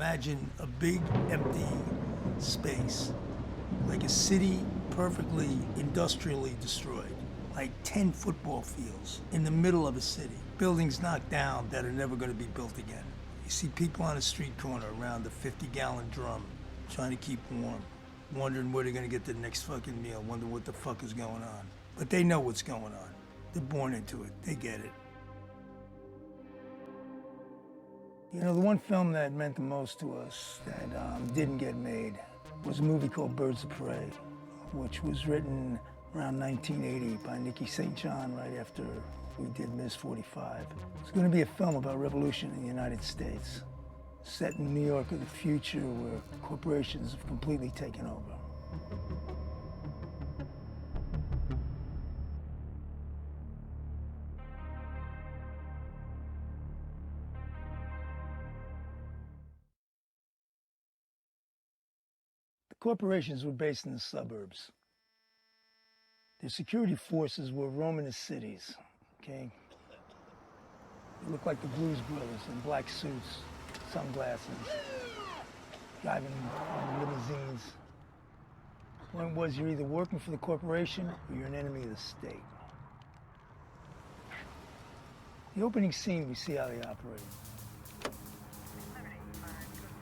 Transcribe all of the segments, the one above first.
Imagine a big empty space, like a city perfectly industrially destroyed, like 10 football fields in the middle of a city. Buildings knocked down that are never going to be built again. You see people on a street corner around a 50-gallon drum trying to keep warm, wondering where they're going to get the next fucking meal, wondering what the fuck is going on. But they know what's going on. They're born into it. They get it. You know, the one film that meant the most to us that didn't get made was a movie called Birds of Prey, which was written around 1980 by Nicky St. John right after we did Ms. 45. It's going to be a film about revolution in the United States, set in New York of the future where corporations have completely taken over. The corporations were based in the suburbs. Their security forces were roaming the cities, okay? They looked like the Blues Brothers in black suits, sunglasses, driving on limousines. The point was, you're either working for the corporation or you're an enemy of the state. The opening scene, we see how they operate.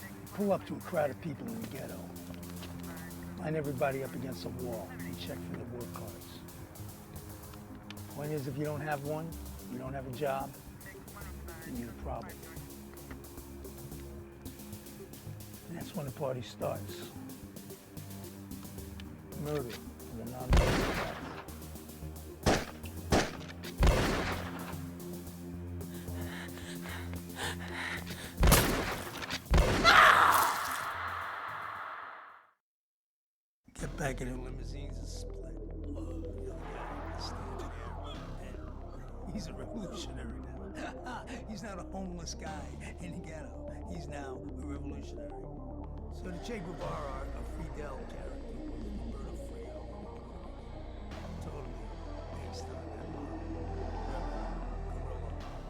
They pull up to a crowd of people in the ghetto. Line everybody up against a wall. They check for their work cards. Point is, if you don't have one, you don't have a job, then you're a problem. And that's when the party starts. Murder of a non-violent party. Get back in the limousines and split. He's a revolutionary now. He's not a homeless guy in the ghetto. He's now a revolutionary. So the Che Guevara, a Fidel character, was Roberto Frio. Totally based on that model. Guerrilla,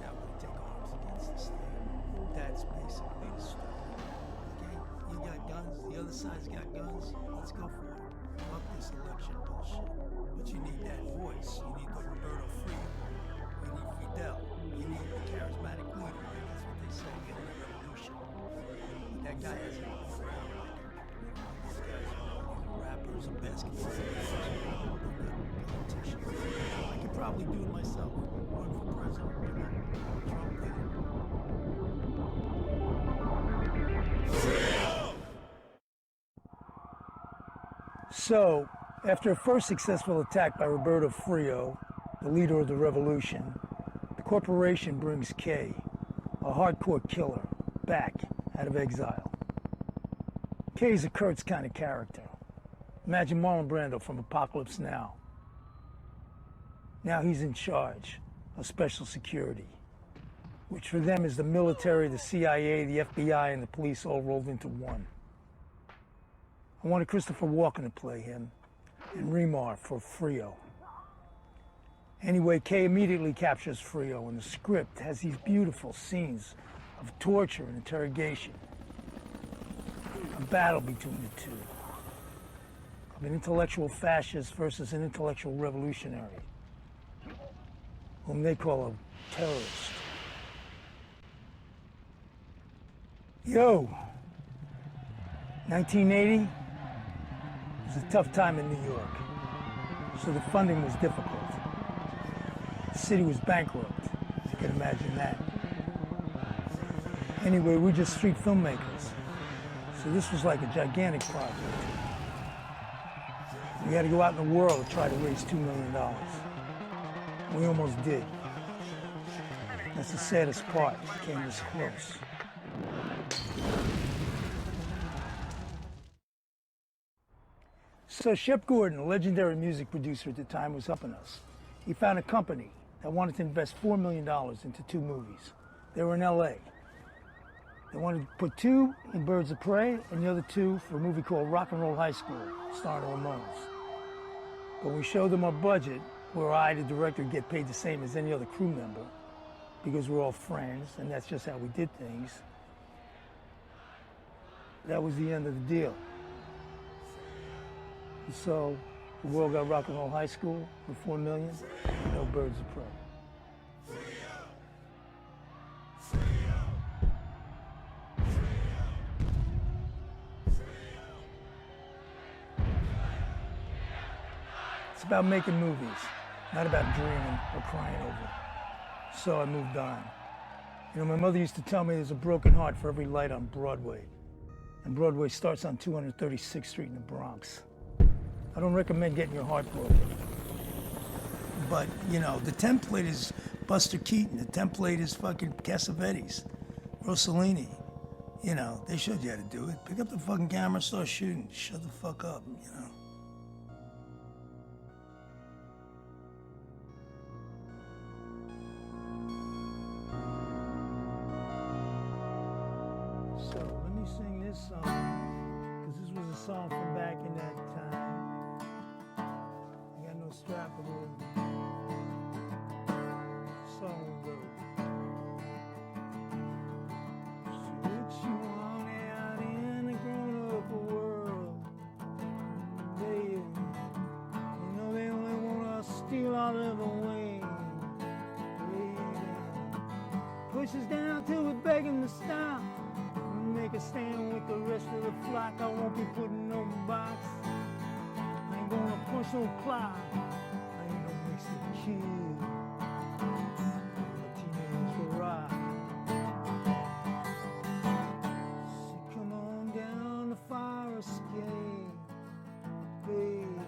that would take arms against the state. That's basically the story. Okay? You got guns, the other side's got guns, let's go for it. Fuck this election bullshit. But you need that voice. You need the Roberto Frio. You need Fidel. You need the charismatic leader. That's what they say in the revolution. That guy has it all around. These guys are rappers and basketball players, politicians. I could probably do it myself. Run for president. Trump did it. So, after a first successful attack by Roberto Frio, the leader of the revolution, the corporation brings Kay, a hardcore killer, back out of exile. Kay's a Kurtz kind of character. Imagine Marlon Brando from Apocalypse Now. Now he's in charge of special security, which for them is the military, the CIA, the FBI, and the police all rolled into one. I wanted Christopher Walken to play him, and Remar for Frio. Anyway, Kay immediately captures Frio, and the script has these beautiful scenes of torture and interrogation. A battle between the two. Of an intellectual fascist versus an intellectual revolutionary, whom they call a terrorist. Yo, 1980 was a tough time in New York, so the funding was difficult. The city was bankrupt, you can imagine that. Anyway, we're just street filmmakers, so this was like a gigantic project. We had to go out in the world to try to raise $2 million. We almost did. That's the saddest part, we came this close. So Shep Gordon, a legendary music producer at the time, was helping us. He found a company that wanted to invest $4 million into 2 movies. They were in LA. They wanted to put 2 in Birds of Prey and the other 2 for a movie called Rock and Roll High School, starring the Ramones. But we showed them our budget, where I, the director, get paid the same as any other crew member, because we're all friends, and that's just how we did things. that was the end of the deal. So the world got Rock and Roll High School for $4 million, no Birds of Prey. It's about making movies, not about dreaming or crying over it. So I moved on. You know, my mother used to tell me there's a broken heart for every light on Broadway. And Broadway starts on 236th Street in the Bronx. I don't recommend getting your heart broken. But, you know, the template is Buster Keaton. The template is fucking Cassavetes, Rossellini. You know, they showed you how to do it. Pick up the fucking camera, start shooting. Shut the fuck up, you know. So let me sing this song, because this was a song from back in that time. I got no strap of it. Song we wrote. So what you want out in a grown-up world, baby? You know they only want to steal our little away, baby. Push us down till we beg them to stop. Make a stand with the rest of the flock. I won't be putting no box. I ain't gonna punch no clock. I ain't no mixed kid. I'm a teenage rock. So come on down the fire escape, babe.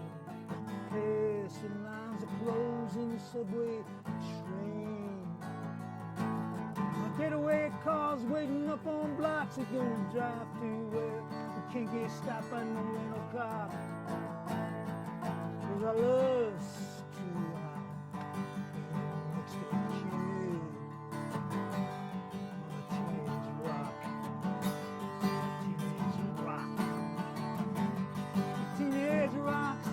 Past the lines of clothes in the subway train. Getaway cars waiting up on blocks are gonna drive through where we can't get stopped by no rental car. 'Cause I love too high. Next to a kid. I'm a teenage rock. Teenage rock. Teenage rocks.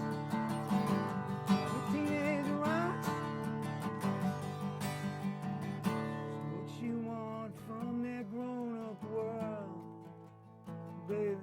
Teenage rocks. From their grown-up world, baby.